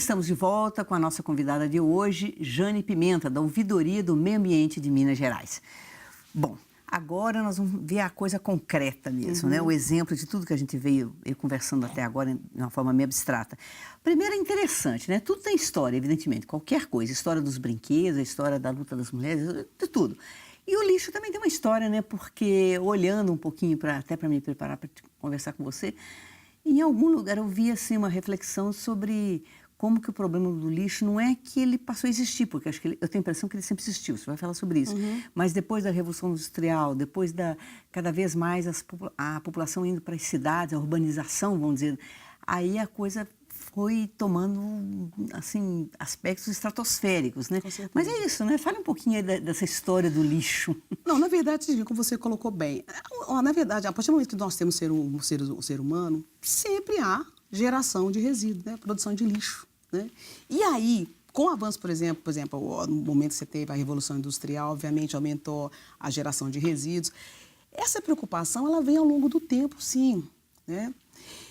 Estamos de volta com a nossa convidada de hoje, Jane Pimenta, da Ouvidoria do Meio Ambiente de Minas Gerais. Bom, agora nós vamos ver a coisa concreta mesmo, né? O exemplo de tudo que a gente veio conversando até agora de uma forma meio abstrata. Primeiro é interessante, né? Tudo tem história, evidentemente, qualquer coisa. História dos brinquedos, a história da luta das mulheres, de tudo. E o lixo também tem uma história, né? Porque olhando um pouquinho, até para me preparar para conversar com você, em algum lugar eu vi assim, uma reflexão sobre como que o problema do lixo não é que ele passou a existir, porque acho que eu tenho a impressão que ele sempre existiu, você vai falar sobre isso. Mas depois da Revolução Industrial, depois cada vez mais a população indo para as cidades, a urbanização, vamos dizer, aí a coisa foi tomando, assim, aspectos estratosféricos, né? Mas é isso, né? Fale um pouquinho aí dessa história do lixo. Não, na verdade, como você colocou bem, na verdade, a partir do momento que nós temos o ser humano, sempre há geração de resíduos, né? Produção de lixo, né? E aí, com o avanço, por exemplo, no momento que você teve a Revolução Industrial, obviamente aumentou a geração de resíduos. Essa preocupação, ela vem ao longo do tempo, sim, né?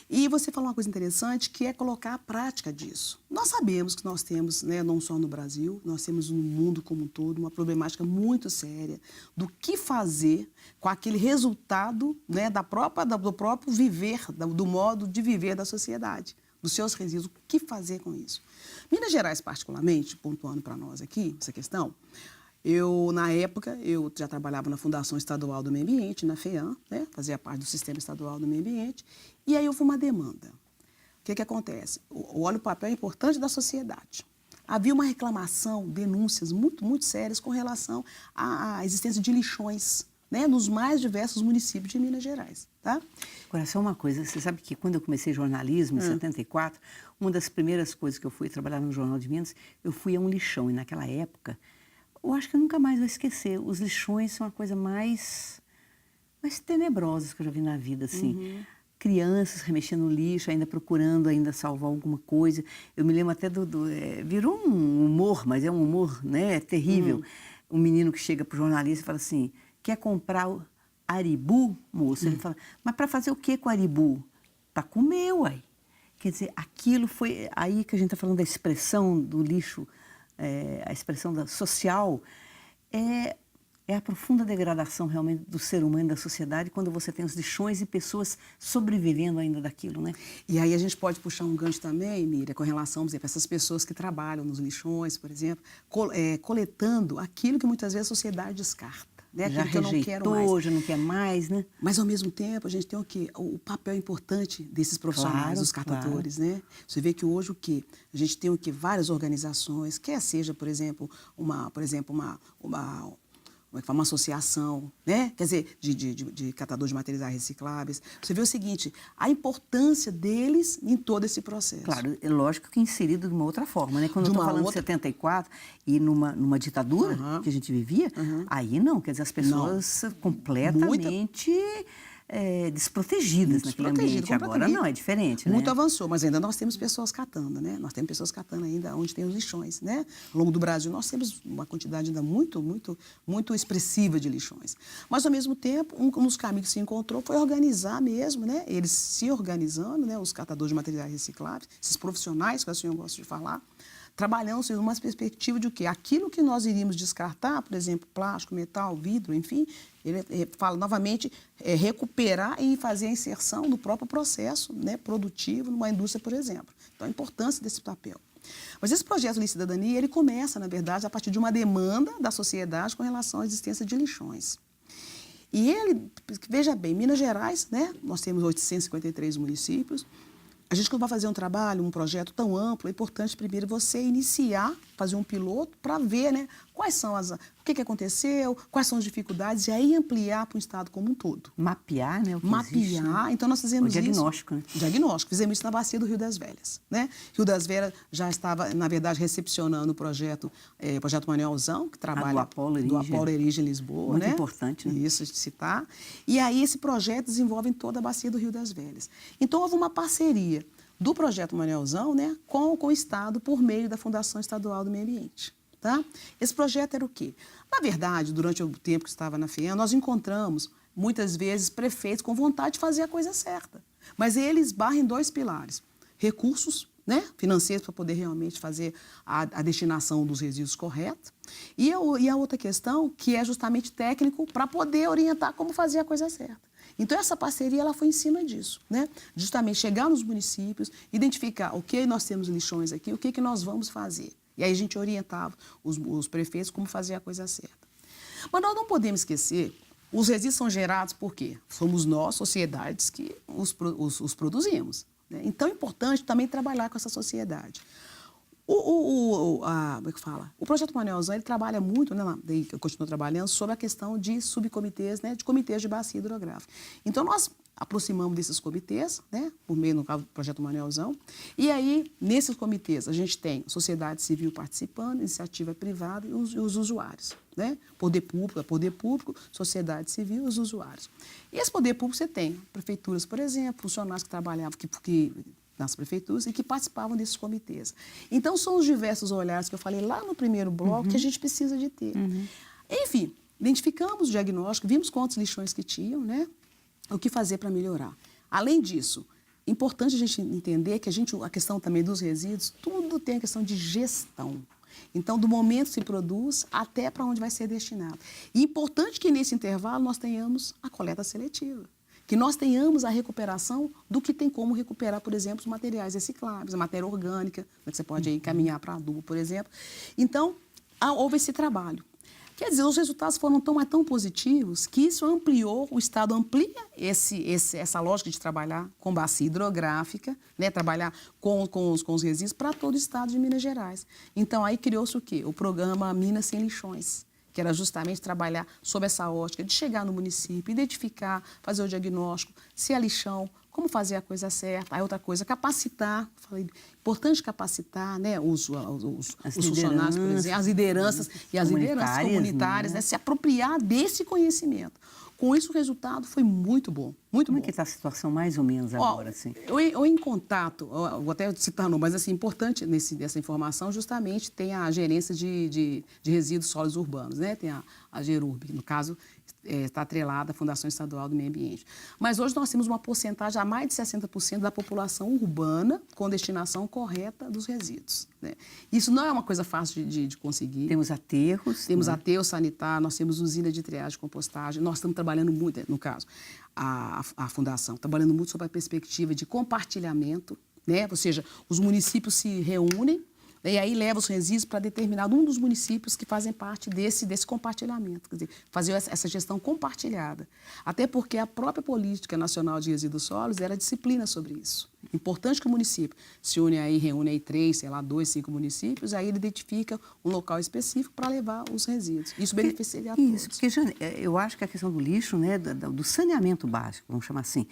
E você falou uma coisa interessante, que é colocar a prática disso. Nós sabemos que nós temos, né, não só no Brasil, nós temos no mundo como um todo, uma problemática muito séria do que fazer com aquele resultado, né, do próprio viver, do modo de viver da sociedade, dos seus resíduos. O que fazer com isso? Minas Gerais, particularmente, pontuando para nós aqui essa questão, na época, eu já trabalhava na Fundação Estadual do Meio Ambiente, na FEAM, né? Fazia parte do Sistema Estadual do Meio Ambiente, e aí houve uma demanda. O que acontece? Olha o papel importante da sociedade. Havia uma reclamação, denúncias muito, muito sérias com relação à existência de lixões, né? Nos mais diversos municípios de Minas Gerais, tá? Agora, só uma coisa, você sabe que quando eu comecei jornalismo, em 74, uma das primeiras coisas que eu fui trabalhar no Jornal de Minas, eu fui a um lixão, e naquela época, eu acho que eu nunca mais vou esquecer. Os lixões são a coisa mais tenebrosa que eu já vi na vida, assim. Crianças remexendo no lixo, ainda procurando salvar alguma coisa. Eu me lembro até virou um humor, mas é um humor, né, terrível. Um menino que chega para o jornalista e fala assim, quer comprar o aribu, moço? Ele fala, mas para fazer o que com aribu? Para comer, uai. Quer dizer, aquilo foi aí que a gente está falando da expressão do lixo, a expressão social, é a profunda degradação realmente do ser humano, da sociedade, quando você tem os lixões e pessoas sobrevivendo ainda daquilo, né? E aí a gente pode puxar um gancho também, Miriam, com relação, por exemplo, a essas pessoas que trabalham nos lixões, por exemplo, coletando aquilo que muitas vezes a sociedade descarta. Né? Já rejeitou, já não quer mais, né? Mas, ao mesmo tempo, a gente tem o papel importante desses profissionais, os catadores, né? Você vê que hoje a gente tem várias organizações, quer seja, por exemplo, uma associação, né? Quer dizer, de catadores de materiais recicláveis. Você vê o seguinte, a importância deles em todo esse processo. Claro, é lógico que inserido de uma outra forma, né? Quando eu estou falando de 74 e numa ditadura que a gente vivia, aí não, quer dizer, as pessoas completamente desprotegidas naquele ambiente. Agora não, é diferente, né? Muito avançou, mas ainda nós temos pessoas catando, né? Nós temos pessoas catando ainda onde tem os lixões, né? Ao longo do Brasil nós temos uma quantidade ainda muito, muito, muito expressiva de lixões. Mas, ao mesmo tempo, um dos caminhos que se encontrou foi organizar mesmo, né? Eles se organizando, né? Os catadores de materiais recicláveis, esses profissionais que a senhora gosta de falar, trabalhando em uma perspectiva de o quê? Aquilo que nós iríamos descartar, por exemplo, plástico, metal, vidro, enfim, ele fala novamente, recuperar e fazer a inserção no próprio processo, né, produtivo numa indústria, por exemplo. Então, a importância desse papel. Mas esse projeto Lei e Cidadania, ele começa, na verdade, a partir de uma demanda da sociedade com relação à existência de lixões. E ele, veja bem, Minas Gerais, né, nós temos 853 municípios. A gente, quando vai fazer um trabalho, um projeto tão amplo, é importante primeiro você iniciar, fazer um piloto para ver, né, quais são o que aconteceu, quais são as dificuldades e aí ampliar para o estado como um todo. Mapear, né, o que Mapear, existe, né? Então nós fizemos o diagnóstico, isso. Né? Diagnóstico, fizemos isso na bacia do Rio das Velhas, né? Rio das Velhas já estava, na verdade, recepcionando o projeto Manuelzão, que trabalha do Apolo Erige em Lisboa, muito né? importante, né? Isso, de citar. E aí esse projeto desenvolve em toda a bacia do Rio das Velhas. Então houve uma parceria do projeto Manuelzão, né, com o Estado por meio da Fundação Estadual do Meio Ambiente. Tá? Esse projeto era o quê? Na verdade, durante o tempo que estava na FEAM, nós encontramos, muitas vezes, prefeitos com vontade de fazer a coisa certa. Mas eles esbarram em dois pilares. Recursos, né, financeiros para poder realmente fazer a destinação dos resíduos correta. E a outra questão, que é justamente técnico, para poder orientar como fazer a coisa certa. Então, essa parceria ela foi em cima disso, né? Justamente chegar nos municípios, identificar o que nós temos lixões aqui, o que nós vamos fazer. E aí a gente orientava os prefeitos como fazer a coisa certa. Mas nós não podemos esquecer, os resíduos são gerados por quê? Somos nós, sociedades, que os produzimos. Né? Então, é importante também trabalhar com essa sociedade. Como é que fala? O Projeto Manuelzão, ele trabalha muito, né, eu continuo trabalhando, sobre a questão de subcomitês, né, de comitês de bacia hidrográfica. Então, nós aproximamos desses comitês, né, por meio, no caso, do Projeto Manuelzão, e aí, nesses comitês, a gente tem sociedade civil participando, iniciativa privada e os usuários, né? Poder público, sociedade civil e os usuários. E esse poder público você tem prefeituras, por exemplo, funcionários que trabalhavam, nas prefeituras e que participavam desses comitês. Então, são os diversos olhares que eu falei lá no primeiro bloco que a gente precisa de ter. Enfim, identificamos o diagnóstico, vimos quantos lixões que tinham, né? O que fazer para melhorar. Além disso, é importante a gente entender que a questão também dos resíduos, tudo tem a questão de gestão. Então, do momento que se produz até para onde vai ser destinado. E é importante que nesse intervalo nós tenhamos a coleta seletiva. Que nós tenhamos a recuperação do que tem como recuperar, por exemplo, os materiais recicláveis, a matéria orgânica, que você pode aí caminhar para adubo, por exemplo. Então, houve esse trabalho. Quer dizer, os resultados foram tão positivos que isso ampliou, o Estado amplia essa lógica de trabalhar com bacia hidrográfica, né, trabalhar com os resíduos para todo o Estado de Minas Gerais. Então, aí criou-se o quê? O programa Minas Sem Lixões, que era justamente trabalhar sob essa ótica de chegar no município, identificar, fazer o diagnóstico, se é lixão, como fazer a coisa certa. Aí outra coisa, capacitar, falei, importante capacitar, né, os funcionários, por exemplo, as lideranças e as lideranças comunitárias, né, se apropriar desse conhecimento. Com isso, o resultado foi muito bom, muito Como bom. é que está a situação mais ou menos agora? Assim? Eu em contato, vou até citar, mas assim, importante nessa informação, justamente tem a gerência de resíduos sólidos urbanos, né? Tem a Gerurb, que no caso está atrelada à Fundação Estadual do Meio Ambiente. Mas hoje nós temos uma porcentagem a mais de 60% da população urbana com destinação correta dos resíduos. Né? Isso não é uma coisa fácil de conseguir. Temos aterros. Temos aterro sanitário, nós temos usina de triagem e compostagem. Nós estamos trabalhando muito, no caso, a Fundação, trabalhando muito sobre a perspectiva de compartilhamento, né? Ou seja, os municípios se reúnem, e aí leva os resíduos para determinado um dos municípios que fazem parte desse compartilhamento, quer dizer, fazer essa gestão compartilhada. Até porque a própria Política Nacional de Resíduos Sólidos era disciplina sobre isso. Importante que o município se reúne aí 3, 2, 5 municípios, aí ele identifica um local específico para levar os resíduos. Isso beneficia a todos. Isso, porque, Jane, eu acho que a questão do lixo, né, do saneamento básico, vamos chamar assim,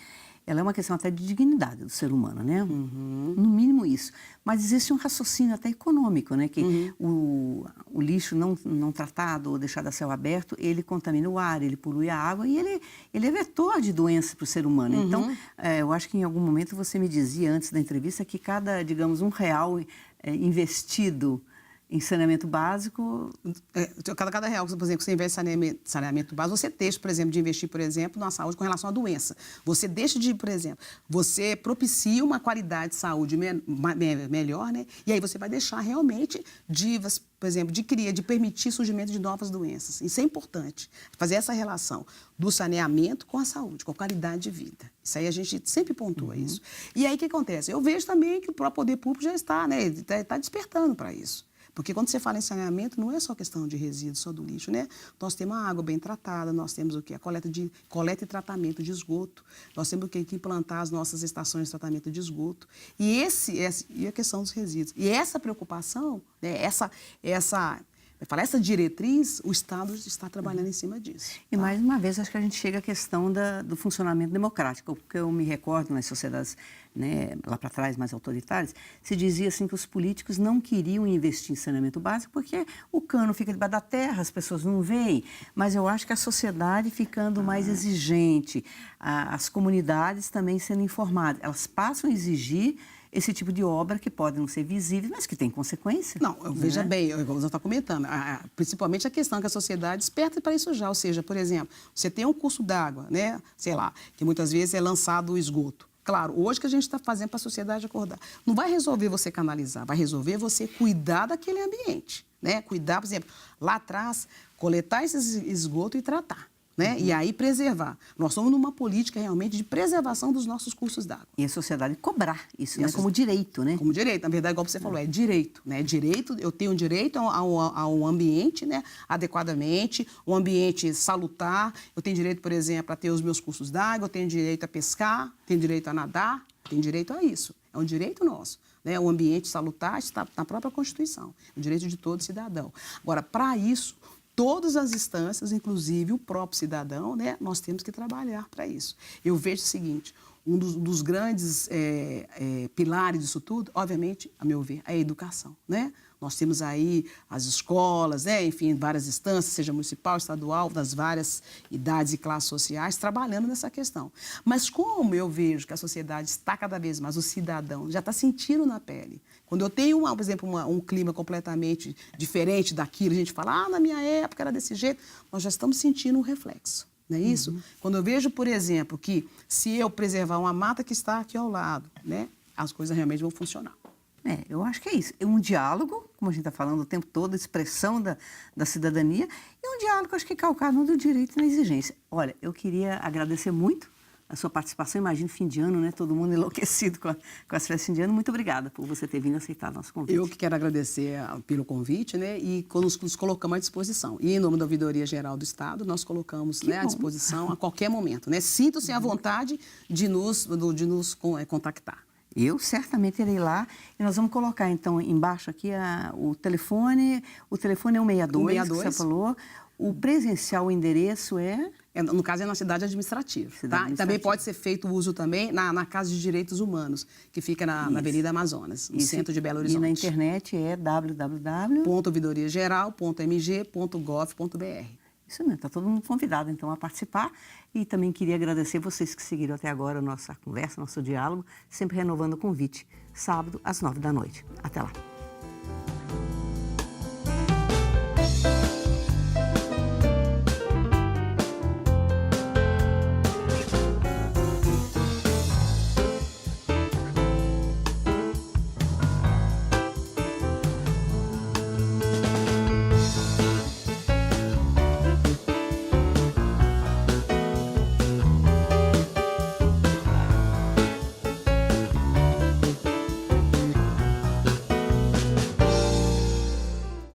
ela é uma questão até de dignidade do ser humano, né? No mínimo isso. Mas existe um raciocínio até econômico, né? Que o lixo não tratado ou deixado a céu aberto, ele contamina o ar, ele polui a água e ele é vetor de doenças para o ser humano. Então, eu acho que em algum momento você me dizia antes da entrevista que cada, digamos, R$1 investido em saneamento básico... Cada real, por exemplo, que você investe em saneamento básico, você deixa, por exemplo, de investir, por exemplo, na saúde com relação à doença. Você deixa de, por exemplo, você propicia uma qualidade de saúde melhor, né? E aí você vai deixar realmente divas, por exemplo, de permitir surgimento de novas doenças. Isso é importante, fazer essa relação do saneamento com a saúde, com a qualidade de vida. Isso aí a gente sempre pontua isso. E aí o que acontece? Eu vejo também que o próprio poder público já está, né? Está despertando para isso. Porque quando você fala em saneamento, não é só questão de resíduos, só do lixo, né? Nós temos a água bem tratada, nós temos o quê? A coleta e tratamento de esgoto, nós temos o quê? Que implantar as nossas estações de tratamento de esgoto. E a questão dos resíduos. E essa preocupação, né? Essa diretriz, o Estado está trabalhando em cima disso. E mais uma vez, acho que a gente chega à questão do funcionamento democrático, porque eu me recordo nas sociedades, né, lá para trás, mais autoritárias, se dizia assim que os políticos não queriam investir em saneamento básico porque o cano fica debaixo da terra, as pessoas não veem. Mas eu acho que a sociedade ficando mais exigente, as comunidades também sendo informadas, elas passam a exigir esse tipo de obra que pode não ser visível, mas que tem consequência. Não, veja bem, igual você está comentando, principalmente a questão que a sociedade desperta para isso já. Ou seja, por exemplo, você tem um curso d'água, né? Sei lá, que muitas vezes é lançado o esgoto. Claro, hoje que a gente está fazendo para a sociedade acordar. Não vai resolver você canalizar, vai resolver você cuidar daquele ambiente, né? Cuidar, por exemplo, lá atrás, coletar esse esgoto e tratar. Né? E aí preservar. Nós somos numa política realmente de preservação dos nossos cursos d'água. E a sociedade cobrar isso, né? Como direito, né? Como direito. Na verdade, igual você falou, é direito. Né? Direito, eu tenho direito ao ambiente, né? Adequadamente, um ambiente salutar. Eu tenho direito, por exemplo, a ter os meus cursos d'água, eu tenho direito a pescar, tenho direito a nadar, tenho direito a isso. É um direito nosso. Né? O ambiente salutar está na própria Constituição. É um direito de todo cidadão. Agora, para isso, todas as instâncias, inclusive o próprio cidadão, né, nós temos que trabalhar para isso. Eu vejo o seguinte, um dos grandes pilares disso tudo, obviamente, a meu ver, é a educação, né? Nós temos aí as escolas, né, enfim, várias instâncias, seja municipal, estadual, das várias idades e classes sociais, trabalhando nessa questão. Mas como eu vejo que a sociedade está cada vez mais, o cidadão já está sentindo na pele. Quando eu tenho, por exemplo, um clima completamente diferente daquilo, a gente fala, na minha época era desse jeito, nós já estamos sentindo um reflexo. Não é isso? Uhum. Quando eu vejo, por exemplo, que se eu preservar uma mata que está aqui ao lado, né, as coisas realmente vão funcionar. Eu acho que é isso. É um diálogo, como a gente está falando o tempo todo, expressão da cidadania, e um diálogo, acho que calcado no direito e na exigência. Olha, eu queria agradecer muito a sua participação. Imagino fim de ano, né? Todo mundo enlouquecido com as festas de fim de ano. Muito obrigada por você ter vindo aceitar nosso convite. Eu que quero agradecer pelo convite, né? E nos colocamos à disposição. E em nome da Ouvidoria Geral do Estado, nós colocamos, né, à disposição a qualquer momento, né? Sintam-se à vontade de nos contactar. Eu certamente irei lá e nós vamos colocar, então, embaixo aqui o telefone. O telefone é 162, que você falou. O presencial, o endereço é... No caso, é na cidade administrativa. Tá? E também pode ser feito o uso também na Casa de Direitos Humanos, que fica na Avenida Amazonas, no centro de Belo Horizonte. E na internet é www.ouvidoriageral.mg.gov.br. Isso mesmo, está todo mundo convidado, então, a participar. E também queria agradecer vocês que seguiram até agora a nossa conversa, nosso diálogo, sempre renovando o convite, sábado às 9 da noite. Até lá.